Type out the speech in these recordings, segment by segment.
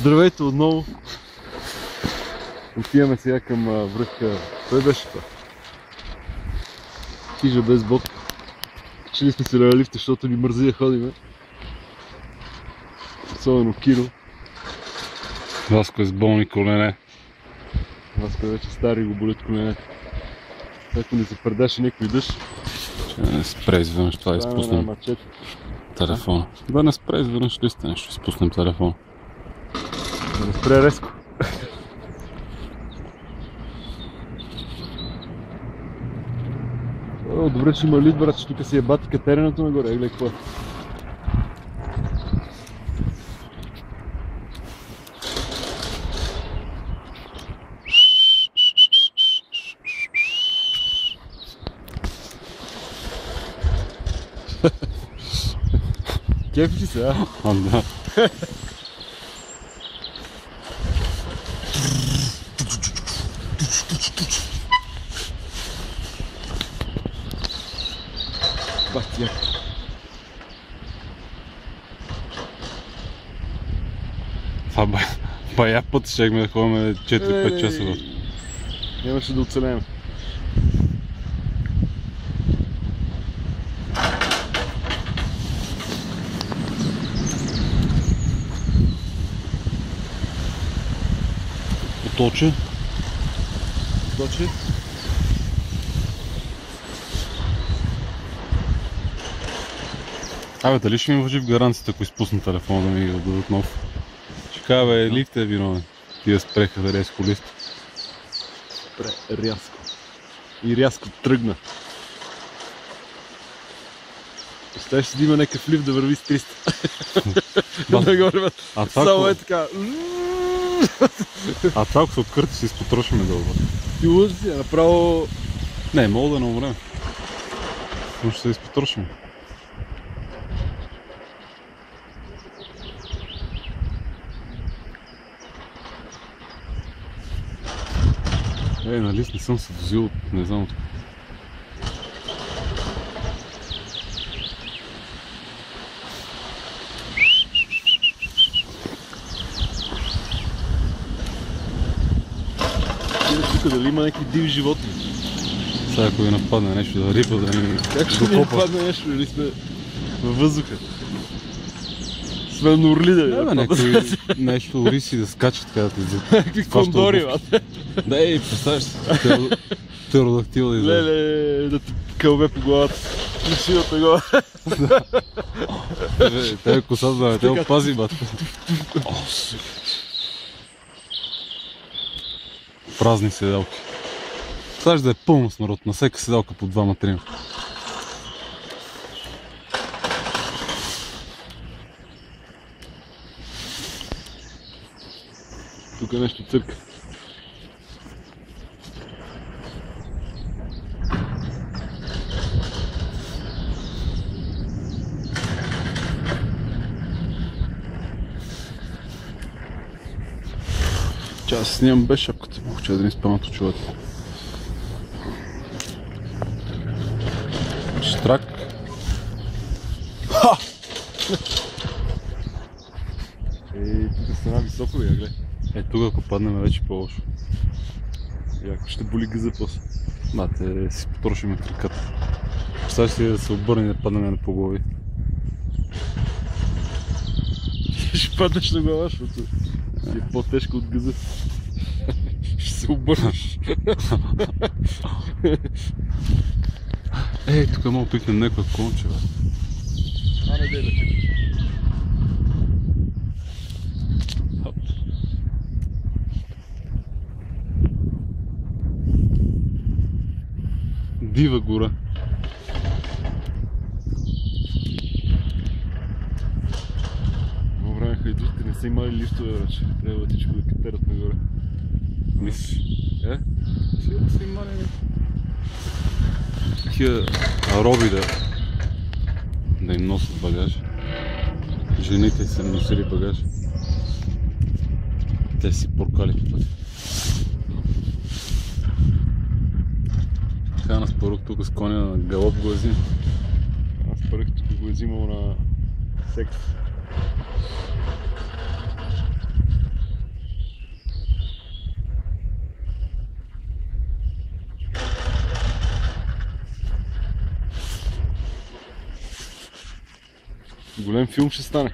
Здравейте отново! Отиваме сега към връх. Кой беше това? Хижа без Бог. Качили сме се на лифта, защото ни мързи да ходиме. Особено Киро. Васко е с болни колене. Васко е вече стар и го болят коленете. Ако ни се предаше някой дъжд. Ще не спре изведнъж това и изпуснем телефона. Да не спре изведнъж листа, нещо изпуснем телефона. Да не спре резко. О, добре, че има лид, брат, че тук си е бати катеренето нагоре. Гледай какво е. Кефи ли се, а? Да. Бахтия. Това бая път щехме да ходим 4-5 часа. Нямаше да оцелеем. Поточи. Точи. Абе, дали ще ми въжи в гаранцията, ако изпусна телефона да ми го дадат нов? Ще кажа, бе, лифт е виновен. Тия спреха да резко лифт. Спре рязко. И рязко тръгна. Представяш си да има някакъв лифт да върви с 300. Нагоре, само е така. А това ако се откърти, си изпотрошиме дълго. Ти лъжи си, направо... Не, мога да не умрем. Но ще се изпотрошим. Нали не съм се дозил, не знам от... Тук дали има някакви диви животни? Сега ако ви нападне нещо да риба, да ни как ще ни нападне нещо, или сме във въздуха? Сме на орли да ни нападне. Нещо ориси да скачат така да те излизат. Какви кондори, бе? Да, ей, представяш си, птеродактил да излезе. Леле, да ти кълбе по главата. Пришивата глава. Те косата, бе, те опази, бат. Празни седалки. Представяш да е пълно с народ, на всяка седалка по 2-3. Тук е нещо църка. Аз снимам без шапката, мога да ни спънат очилата. Штрак. Ха! Тук стана високо, я гледай. Тук ако паднем вече по-лошо. Яко ще боли гъза после. Да, те си потрошиме краката. Представяш си да се обърне и да паднем на по глави. Ще паднеш на глава, защото си е по-тежко от гъза. Ще се обърнеш. Ей, тук мога да пикнем някаква конче, бе. А, не дай да ти. Дива гора. По време хайдутите не са имали лифтове, вече. Трябва всичко да катерат нагоре. Мислиш? Сигурно са имали. Такива ароби да им носят багаж. Жените са носили багаж. Те си поркали по пътя. Така нас първах тук с коня на галоп го е взим. Аз първах тук го е взимал на секс. Голем филм ще стане.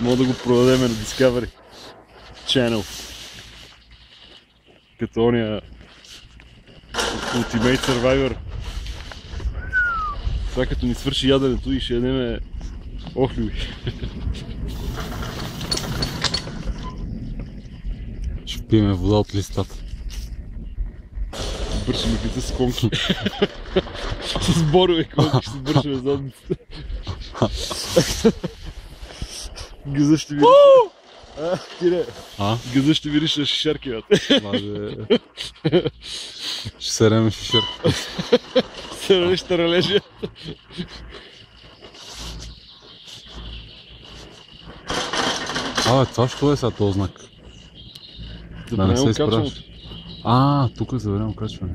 Мога да го продадем на Discovery Channel. Като ония Ultimate Survivor. Това като ни свърши яденето и ще ядеме охлюви. Ще пиеме вода от листата. Бършиме като с конки. С борове конки ще се бършиме задницата. Гъза ще видиш. Кире, гъза ще видиш на шишарки, бе. Ще се реме шишар. Се редиш таралежия. Това що е сега този знак? Да не се изправиш. Тук е забранено качване.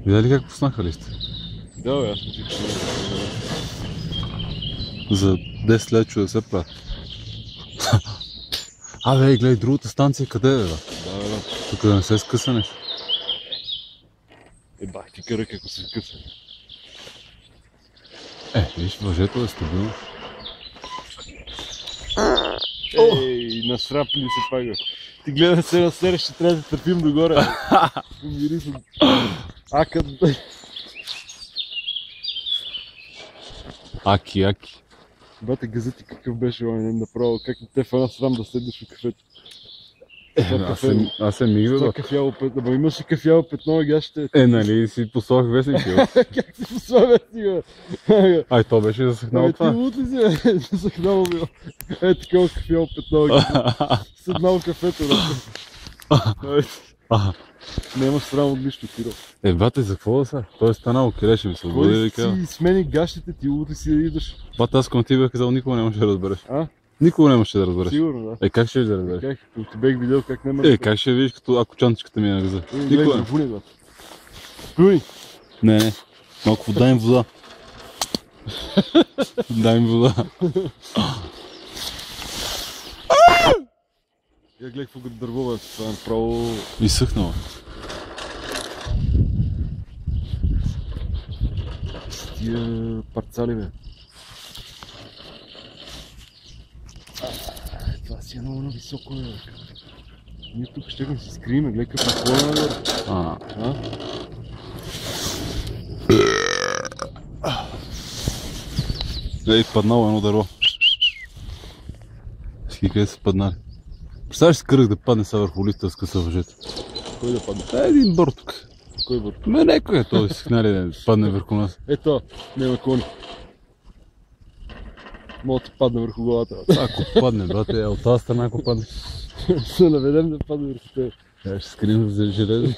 Видя ли как пуснаха ли сте? Да, бе, аз мисля, че за 10 лет да се правят. Бе, гледай, другата станция къде е, бе? Да. Тук да не се скъса нещо. Бах ти кръг, ако се скъса. Виж, въжето е стабилно. Насрапли се пага. Ти гледа се на сере, ще трябва да търпим догоре. Мири се. Аки. Бате, газа ти какъв беше, направо, как те фана срам да седнеш в кафето. Аз се мигда. Това кафяло петно, имаш ли кафяло петно, ага ще... Нали си послах вестник, бе. Как си посла вестник, бе? То беше засъхнало това. Ти лут ли си, бе? Засъхнало бе. Такова кафяло петно, седнало кафето, бе. Нямаш срам от нищо, Киро. Бате, за какво да са? Той е станало, Кире, ще ми се отбуди да ви кажа. Кой си смени гащите, ти лут ли си да идваш? Бате, аз към ти бях казал, никога нямаше да разбереш. А? Никога нямаше да разбереш. Сигурно, да. Как ще да разбереш? Как? Като бех видял как не ме... Как ще видиш, ако чантичката ми е на газа? Никога. Плюни. Не. Малко дай им вода. Дай им вода. Я гледах какво дърво, бе. Това е направо... Изсъхнало. С тия парцали, бе. Това си е много високо, бе. Ние тук ще се скрием, гледай какъв наклон нагоре. Паднало едно дърво. Ски къде са паднали. Представяш си кръг да падне са върху листа да скъса въжето. Кой да падне? Един бор тук. Кой бор? Некой е той сигнали да падне върху нас. Ето, няма кони. Мога да падне върху главата. Ако падне, брате, от тази страна ако падне. Се наведем да падне върху тебе. Ще скрим за железо.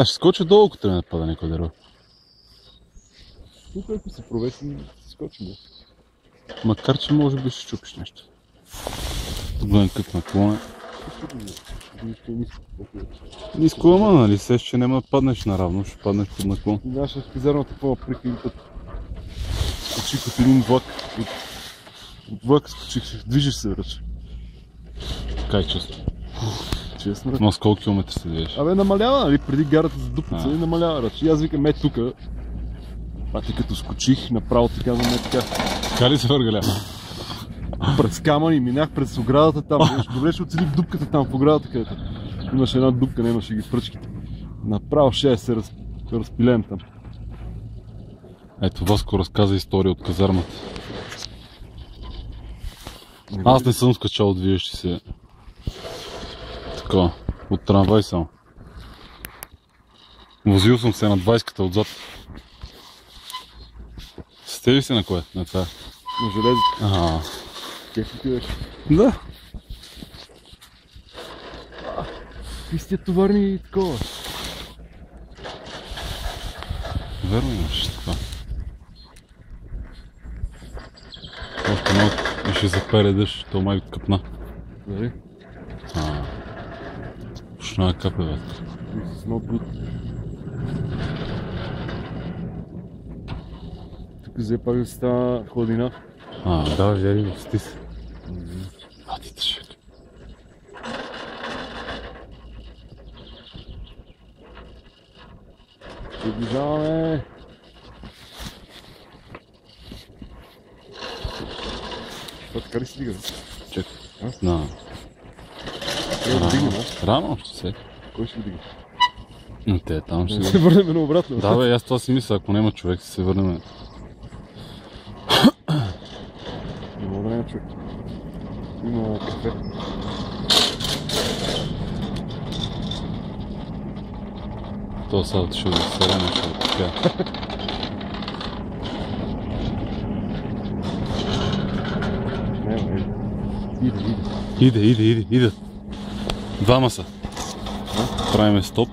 Ще скоча долу, ако трябва да пада някой дърво. Тук ако се провесим, ще скочим. Макар че може би ще чупиш нещо. Гледам как наклона. Ниско, ама нали сеш, че няма да паднеш наравно, ще паднеш под наклон. Наша казармата какво прикри път. Скочих от един влак. От влак скочих. Движиш се, връч. Как чувство? Честно. Но с колко километри се движиш? Намалява, нали? Преди гарата за Дупница и намалява, връч. И аз викам, тука. Ти като скочих, направо ти казвам, така. Така ли се въргаля? През камъни, минах през оградата там. Добре ще оцелих дупката там в оградата, където имаше една дупка, нямаше ги пръчките. Направо ще се разпилем там. Ето Васко разказа история от казармата. Аз не съм скачал от движещи се. Така, от трамвай само. Возил съм се на 20-ката отзад. Сте ли се на кое? На това? На железото. Кефи ти беше? Да. Какви сте товарни и такова? Верно имаш това. Още малко и ще запере дъжд, то май къпна. Нали? Почна да капе, бе. С много плут. Тук взе пак да става хладина. Да, жери го, сти се. Ти тъжък. Приближаваме. Това така ли си дига? Чакай. А? Да. Трябва да дигнем, Рано ще се. Кой ще го дига? Те там ще Се върнем наобратно. Да бе, аз това си мисля, ако няма човек, се върнем. Не мога да няма човек. Има кафе. То сега отишъл да се рене, ще го така. Иде. Иде. Двама са. Правиме стоп.